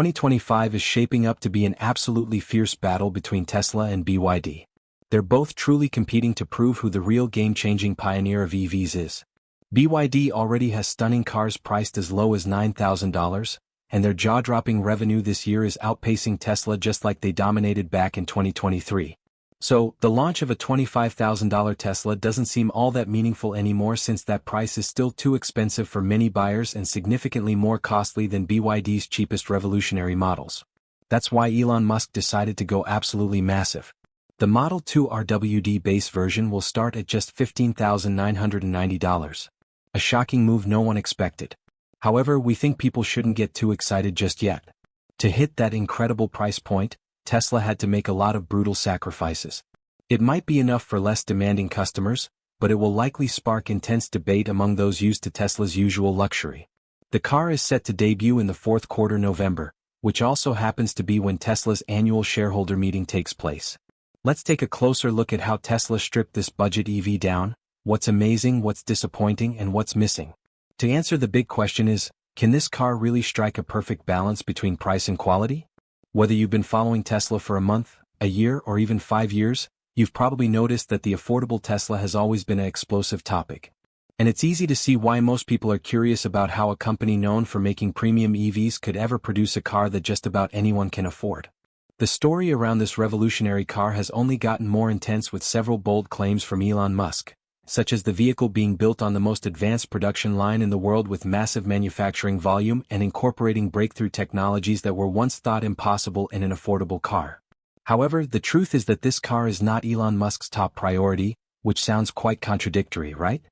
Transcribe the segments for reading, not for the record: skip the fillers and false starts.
2025 is shaping up to be an absolutely fierce battle between Tesla and BYD. They're both truly competing to prove who the real game-changing pioneer of EVs is. BYD already has stunning cars priced as low as $9,000, and their jaw-dropping revenue this year is outpacing Tesla just like they dominated back in 2023. So, the launch of a $25,000 Tesla doesn't seem all that meaningful anymore since that price is still too expensive for many buyers and significantly more costly than BYD's cheapest revolutionary models. That's why Elon Musk decided to go absolutely massive. The Model 2 RWD base version will start at just $15,990. A shocking move no one expected. However, we think people shouldn't get too excited just yet. To hit that incredible price point, Tesla had to make a lot of brutal sacrifices. It might be enough for less demanding customers, but it will likely spark intense debate among those used to Tesla's usual luxury. The car is set to debut in the fourth quarter November, which also happens to be when Tesla's annual shareholder meeting takes place. Let's take a closer look at how Tesla stripped this budget EV down, what's amazing, what's disappointing, and what's missing. To answer the big question is, can this car really strike a perfect balance between price and quality? Whether you've been following Tesla for a month, a year, or even 5 years, you've probably noticed that the affordable Tesla has always been an explosive topic. And it's easy to see why most people are curious about how a company known for making premium EVs could ever produce a car that just about anyone can afford. The story around this revolutionary car has only gotten more intense with several bold claims from Elon Musk, such as the vehicle being built on the most advanced production line in the world with massive manufacturing volume and incorporating breakthrough technologies that were once thought impossible in an affordable car. However, the truth is that this car is not Elon Musk's top priority, which sounds quite contradictory, right?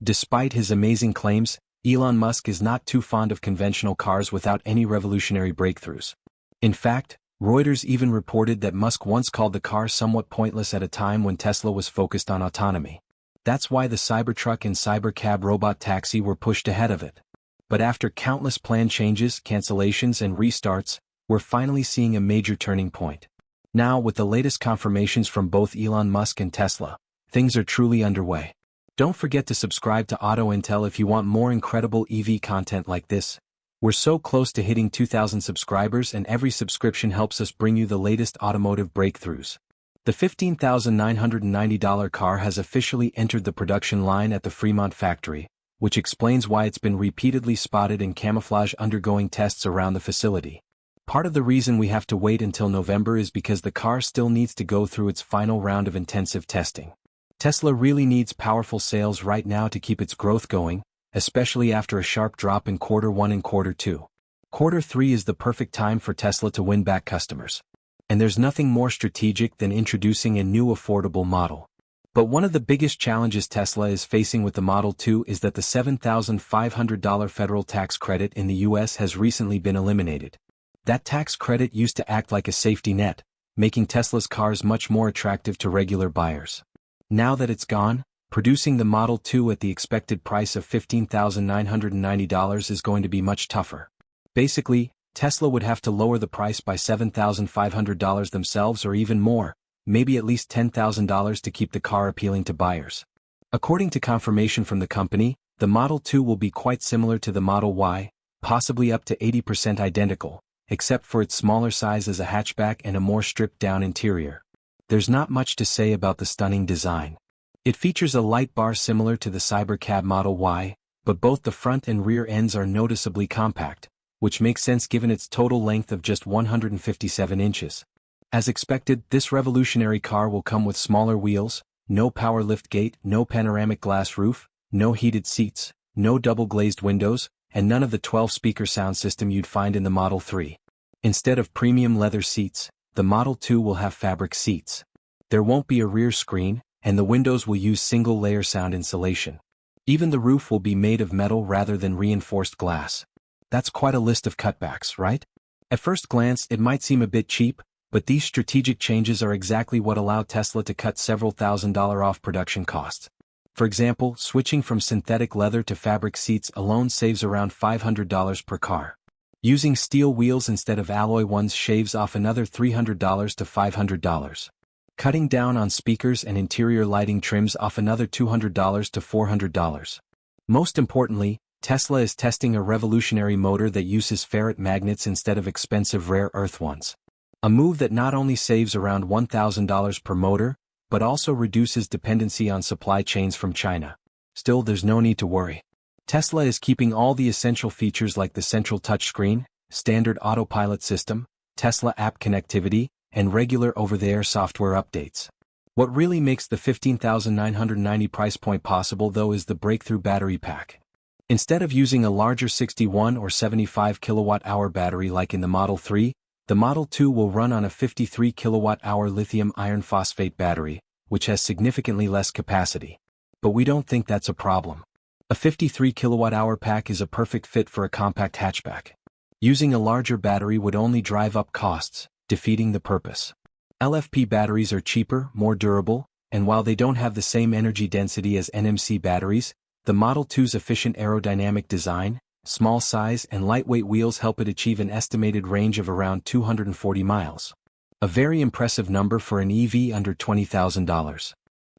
Despite his amazing claims, Elon Musk is not too fond of conventional cars without any revolutionary breakthroughs. In fact, Reuters even reported that Musk once called the car somewhat pointless at a time when Tesla was focused on autonomy. That's why the Cybertruck and Cybercab Robotaxi were pushed ahead of it. But after countless plan changes, cancellations, and restarts, we're finally seeing a major turning point. Now, with the latest confirmations from both Elon Musk and Tesla, things are truly underway. Don't forget to subscribe to Auto Intel if you want more incredible EV content like this. We're so close to hitting 2,000 subscribers, and every subscription helps us bring you the latest automotive breakthroughs. The $15,990 car has officially entered the production line at the Fremont factory, which explains why it's been repeatedly spotted in camouflage undergoing tests around the facility. Part of the reason we have to wait until November is because the car still needs to go through its final round of intensive testing. Tesla really needs powerful sales right now to keep its growth going, especially after a sharp drop in Q1 and Q2. Q3 is the perfect time for Tesla to win back customers. And there's nothing more strategic than introducing a new affordable model. But one of the biggest challenges Tesla is facing with the Model 2 is that the $7,500 federal tax credit in the US has recently been eliminated. That tax credit used to act like a safety net, making Tesla's cars much more attractive to regular buyers. Now that it's gone, producing the Model 2 at the expected price of $15,990 is going to be much tougher. Basically, Tesla would have to lower the price by $7,500 themselves or even more, maybe at least $10,000 to keep the car appealing to buyers. According to confirmation from the company, the Model 2 will be quite similar to the Model Y, possibly up to 80% identical, except for its smaller size as a hatchback and a more stripped-down interior. There's not much to say about the stunning design. It features a light bar similar to the Cybercab Model Y, but both the front and rear ends are noticeably compact, which makes sense given its total length of just 157 inches. As expected, this revolutionary car will come with smaller wheels, no power liftgate, no panoramic glass roof, no heated seats, no double-glazed windows, and none of the 12-speaker sound system you'd find in the Model 3. Instead of premium leather seats, the Model 2 will have fabric seats. There won't be a rear screen, and the windows will use single-layer sound insulation. Even the roof will be made of metal rather than reinforced glass. That's quite a list of cutbacks, right? At first glance, it might seem a bit cheap, but these strategic changes are exactly what allowed Tesla to cut several $1,000s off production costs. For example, switching from synthetic leather to fabric seats alone saves around $500 per car. Using steel wheels instead of alloy ones shaves off another $300 to $500. Cutting down on speakers and interior lighting trims off another $200 to $400. Most importantly, Tesla is testing a revolutionary motor that uses ferrite magnets instead of expensive rare earth ones. A move that not only saves around $1,000 per motor, but also reduces dependency on supply chains from China. Still, there's no need to worry. Tesla is keeping all the essential features like the central touchscreen, standard autopilot system, Tesla app connectivity, and regular over-the-air software updates. What really makes the $15,990 price point possible though is the breakthrough battery pack. Instead of using a larger 61 or 75 kilowatt-hour battery like in the Model 3, the Model 2 will run on a 53 kilowatt-hour lithium iron phosphate battery, which has significantly less capacity. But we don't think that's a problem. A 53 kilowatt-hour pack is a perfect fit for a compact hatchback. Using a larger battery would only drive up costs, defeating the purpose. LFP batteries are cheaper, more durable, and while they don't have the same energy density as NMC batteries, the Model 2's efficient aerodynamic design, small size and lightweight wheels help it achieve an estimated range of around 240 miles. A very impressive number for an EV under $20,000.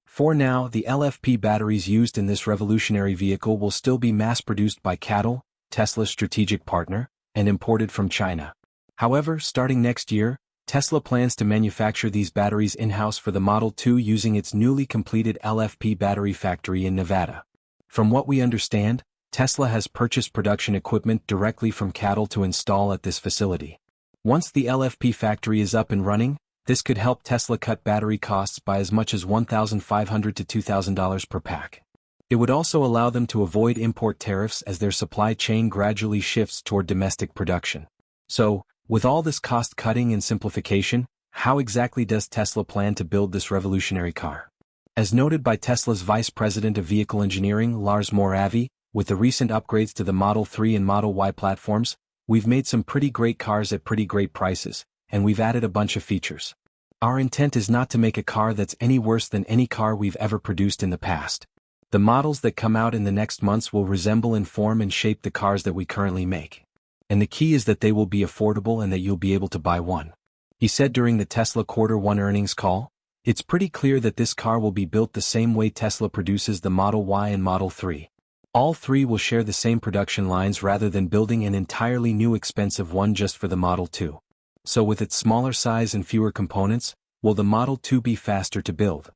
For now, the LFP batteries used in this revolutionary vehicle will still be mass-produced by CATL, Tesla's strategic partner, and imported from China. However, starting next year, Tesla plans to manufacture these batteries in-house for the Model 2 using its newly completed LFP battery factory in Nevada. From what we understand, Tesla has purchased production equipment directly from CATL to install at this facility. Once the LFP factory is up and running, this could help Tesla cut battery costs by as much as $1,500 to $2,000 per pack. It would also allow them to avoid import tariffs as their supply chain gradually shifts toward domestic production. So, with all this cost-cutting and simplification, how exactly does Tesla plan to build this revolutionary car? As noted by Tesla's Vice President of Vehicle Engineering, Lars Moravi, with the recent upgrades to the Model 3 and Model Y platforms, we've made some pretty great cars at pretty great prices, and we've added a bunch of features. Our intent is not to make a car that's any worse than any car we've ever produced in the past. The models that come out in the next months will resemble in form and shape the cars that we currently make. And the key is that they will be affordable and that you'll be able to buy one. He said during the Tesla Q1 earnings call, "It's pretty clear that this car will be built the same way Tesla produces the Model Y and Model 3. All three will share the same production lines rather than building an entirely new expensive one just for the Model 2. So with its smaller size and fewer components, will the Model 2 be faster to build?"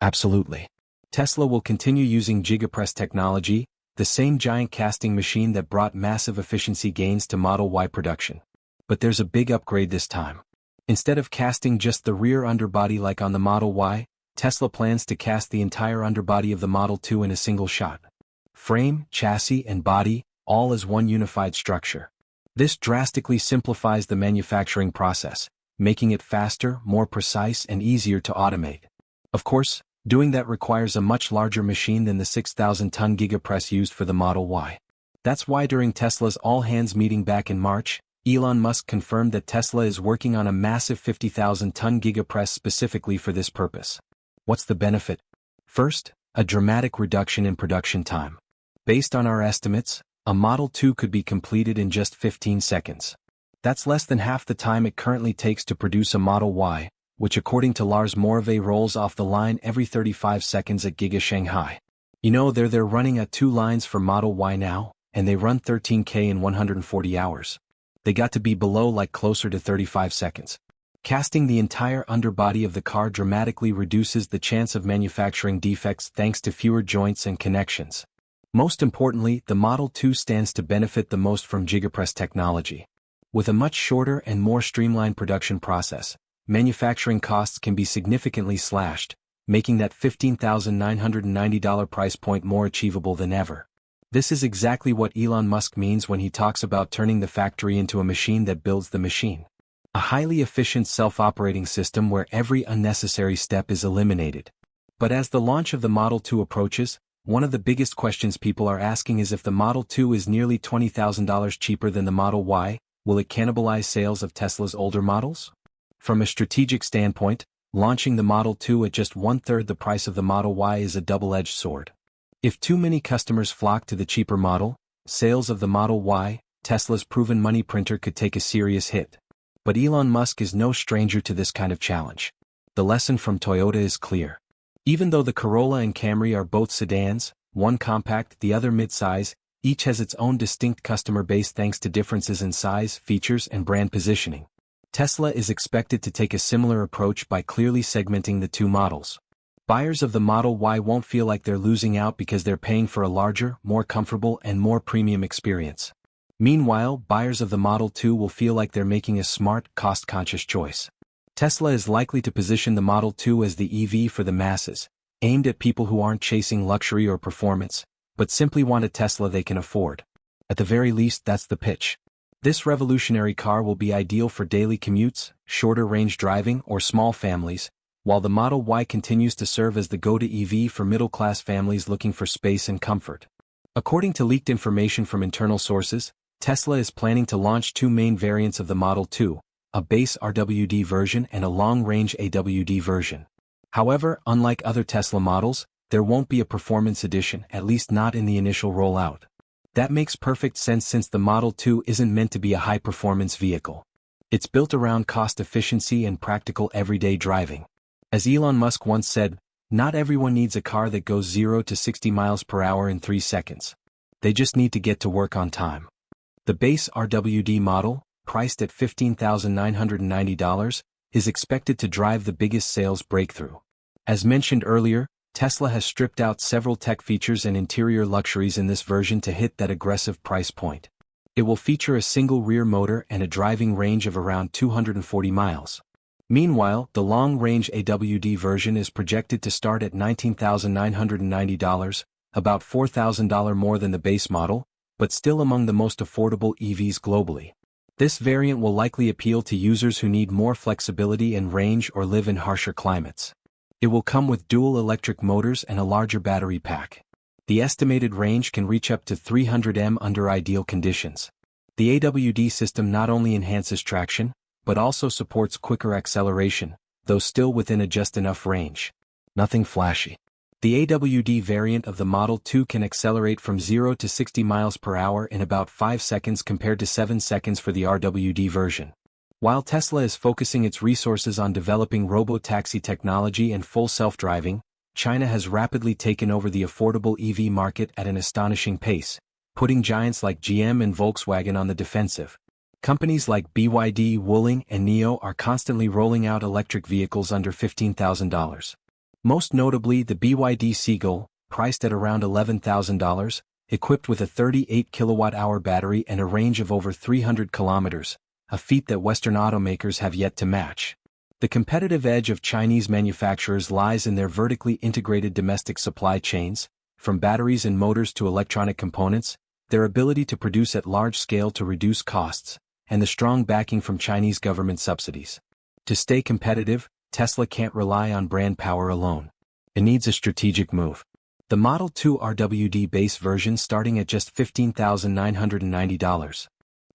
Absolutely. Tesla will continue using gigapress technology, the same giant casting machine that brought massive efficiency gains to Model Y production. But there's a big upgrade this time. Instead of casting just the rear underbody like on the Model Y, Tesla plans to cast the entire underbody of the Model 2 in a single shot. Frame, chassis, and body, all as one unified structure. This drastically simplifies the manufacturing process, making it faster, more precise, and easier to automate. Of course, doing that requires a much larger machine than the 6,000-ton gigapress used for the Model Y. That's why during Tesla's all-hands meeting back in March, Elon Musk confirmed that Tesla is working on a massive 50,000-ton gigapress specifically for this purpose. What's the benefit? First, a dramatic reduction in production time. Based on our estimates, a Model 2 could be completed in just 15 seconds. That's less than half the time it currently takes to produce a Model Y, which according to Lars Morave rolls off the line every 35 seconds at Giga Shanghai. You know they're running at 2 lines for Model Y now, and they run 13K in 140 hours. They got to be below like closer to 35 seconds. Casting the entire underbody of the car dramatically reduces the chance of manufacturing defects thanks to fewer joints and connections. Most importantly, the Model 2 stands to benefit the most from gigapress technology. With a much shorter and more streamlined production process, manufacturing costs can be significantly slashed, making that $15,990 price point more achievable than ever. This is exactly what Elon Musk means when he talks about turning the factory into a machine that builds the machine. A highly efficient self-operating system where every unnecessary step is eliminated. But as the launch of the Model 2 approaches, one of the biggest questions people are asking is if the Model 2 is nearly $20,000 cheaper than the Model Y, will it cannibalize sales of Tesla's older models? From a strategic standpoint, launching the Model 2 at just 1/3 the price of the Model Y is a double-edged sword. If too many customers flock to the cheaper model, sales of the Model Y, Tesla's proven money printer, could take a serious hit. But Elon Musk is no stranger to this kind of challenge. The lesson from Toyota is clear. Even though the Corolla and Camry are both sedans, one compact, the other midsize, Each has its own distinct customer base thanks to differences in size, features, and brand positioning. Tesla is expected to take a similar approach by clearly segmenting the two models. Buyers of the Model Y won't feel like they're losing out because they're paying for a larger, more comfortable, and more premium experience. Meanwhile, buyers of the Model 2 will feel like they're making a smart, cost-conscious choice. Tesla is likely to position the Model 2 as the EV for the masses, aimed at people who aren't chasing luxury or performance, but simply want a Tesla they can afford. At the very least, that's the pitch. This revolutionary car will be ideal for daily commutes, shorter range driving, or small families, while the Model Y continues to serve as the go-to EV for middle-class families looking for space and comfort. According to leaked information from internal sources, Tesla is planning to launch two main variants of the Model 2, a base RWD version and a long-range AWD version. However, unlike other Tesla models, there won't be a performance edition, at least not in the initial rollout. That makes perfect sense since the Model 2 isn't meant to be a high-performance vehicle. It's built around cost efficiency and practical everyday driving. As Elon Musk once said, not everyone needs a car that goes 0 to 60 miles per hour in 3 seconds. They just need to get to work on time. The base RWD model, priced at $15,990, is expected to drive the biggest sales breakthrough. As mentioned earlier, Tesla has stripped out several tech features and interior luxuries in this version to hit that aggressive price point. It will feature a single rear motor and a driving range of around 240 miles. Meanwhile, the long-range AWD version is projected to start at $19,990, about $4,000 more than the base model, but still among the most affordable EVs globally. This variant will likely appeal to users who need more flexibility and range or live in harsher climates. It will come with dual electric motors and a larger battery pack. The estimated range can reach up to 300 m under ideal conditions. The AWD system not only enhances traction, but also supports quicker acceleration, though still within a just enough range. Nothing flashy. The AWD variant of the Model 2 can accelerate from 0 to 60 miles per hour in about 5 seconds compared to 7 seconds for the RWD version. While Tesla is focusing its resources on developing Robotaxi technology and full self-driving, China has rapidly taken over the affordable EV market at an astonishing pace, putting giants like GM and Volkswagen on the defensive. Companies like BYD, Wuling, and NIO are constantly rolling out electric vehicles under $15,000. Most notably the BYD Seagull, priced at around $11,000, equipped with a 38 kilowatt-hour battery and a range of over 300 kilometers, a feat that Western automakers have yet to match. The competitive edge of Chinese manufacturers lies in their vertically integrated domestic supply chains, from batteries and motors to electronic components, their ability to produce at large scale to reduce costs, and the strong backing from Chinese government subsidies. To stay competitive, Tesla can't rely on brand power alone. It needs a strategic move. The Model 2 RWD base version starting at just $15,990.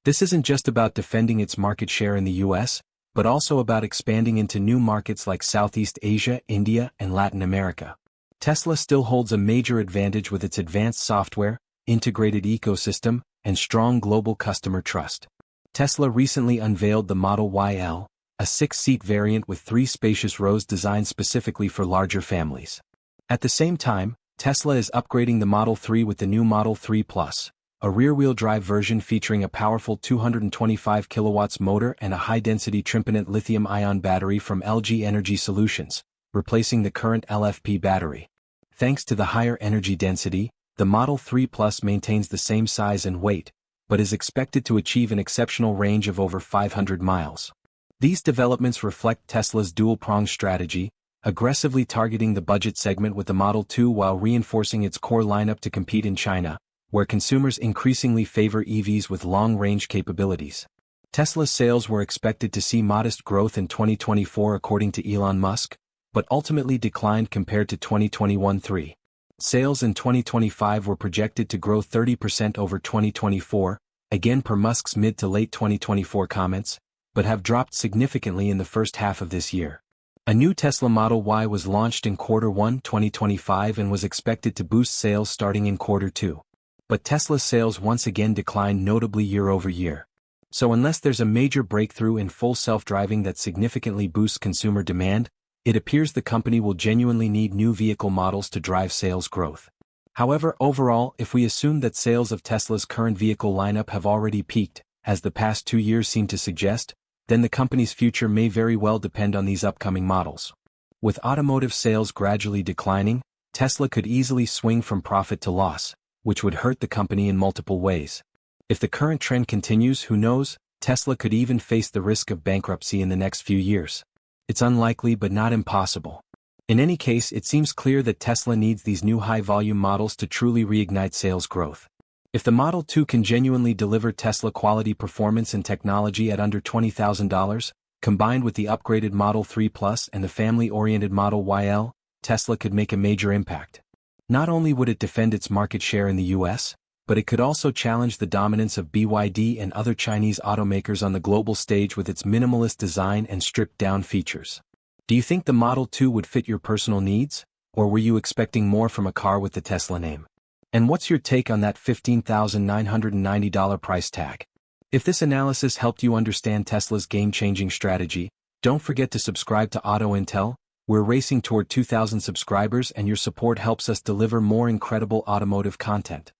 This isn't just about defending its market share in the US, but also about expanding into new markets like Southeast Asia, India, and Latin America. Tesla still holds a major advantage with its advanced software, integrated ecosystem, and strong global customer trust. Tesla recently unveiled the Model YL, a 6-seat variant with 3 spacious rows designed specifically for larger families. At the same time, Tesla is upgrading the Model 3 with the new Model 3 Plus, a rear-wheel drive version featuring a powerful 225 kilowatts motor and a high-density trimponent lithium-ion battery from LG Energy Solutions, replacing the current LFP battery. Thanks to the higher energy density, the Model 3 Plus maintains the same size and weight, but is expected to achieve an exceptional range of over 500 miles. These developments reflect Tesla's dual-pronged strategy, aggressively targeting the budget segment with the Model 2 while reinforcing its core lineup to compete in China, where consumers increasingly favor EVs with long-range capabilities. Tesla's sales were expected to see modest growth in 2024 according to Elon Musk, but ultimately declined compared to 2021-3. Sales in 2025 were projected to grow 30% over 2024, again per Musk's mid to late 2024 comments, but have dropped significantly in the first half of this year. A new Tesla Model Y was launched in Q1 2025 and was expected to boost sales starting in Q2. But Tesla's sales once again declined notably year over year. So unless there's a major breakthrough in full self-driving that significantly boosts consumer demand, it appears the company will genuinely need new vehicle models to drive sales growth. However, overall, if we assume that sales of Tesla's current vehicle lineup have already peaked, as the past 2 years seem to suggest, then the company's future may very well depend on these upcoming models. With automotive sales gradually declining, Tesla could easily swing from profit to loss, which would hurt the company in multiple ways. If the current trend continues, who knows, Tesla could even face the risk of bankruptcy in the next few years. It's unlikely but not impossible. In any case, it seems clear that Tesla needs these new high-volume models to truly reignite sales growth. If the Model 2 can genuinely deliver Tesla-quality performance and technology at under $20,000, combined with the upgraded Model 3 Plus and the family-oriented Model YL, Tesla could make a major impact. Not only would it defend its market share in the US, but it could also challenge the dominance of BYD and other Chinese automakers on the global stage with its minimalist design and stripped-down features. Do you think the Model 2 would fit your personal needs, or were you expecting more from a car with the Tesla name? And what's your take on that $15,990 price tag? If this analysis helped you understand Tesla's game-changing strategy, don't forget to subscribe to Auto Intel. We're racing toward 2,000 subscribers and your support helps us deliver more incredible automotive content.